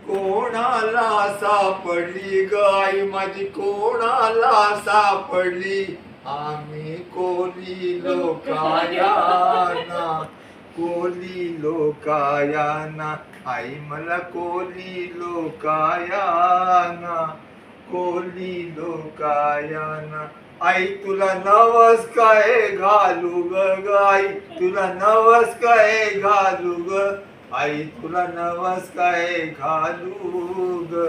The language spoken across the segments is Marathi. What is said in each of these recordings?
कोणाला सापडली ग आई माझी कोणाला सापडली आम्ही कोली लोकायाना कोली लोकायाना आई मला कोली लोकायाना कोली लोकायाना आई तुला नवस काय घालू ग आई तुला नवस काय घालू ग आई तुला नवस काय घालू ग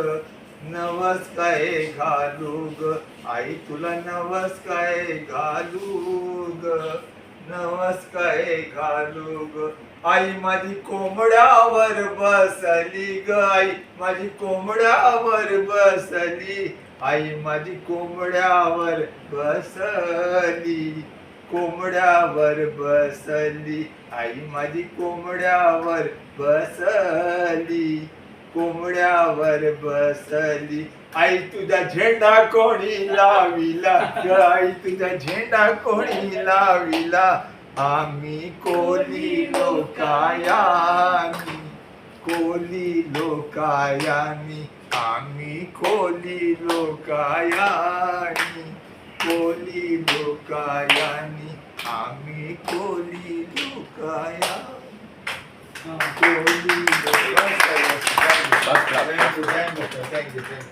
नवस काय घालू ग आई तुला नवस काय घालू ग नवस काय घालू ग आई माझी कोंबड्यावर बसली ग आई माझी कोंबड्यावर बसली आई माझी कोंबड्यावर बसली कोंबड्यावर बसली आई माझी कोंबड्यावर बसली कोंबड्यावर बसली आई तुझा झेंडा कोणी लाविला ग आई तुझा झेंडा कोणी लाविला आम्ही कोली लोकायानी कोली लोकायानी आम्ही कोली लोकायानी कोली लोकायानी आम्ही कोली लोकाया कोली लोकाया. Thank you.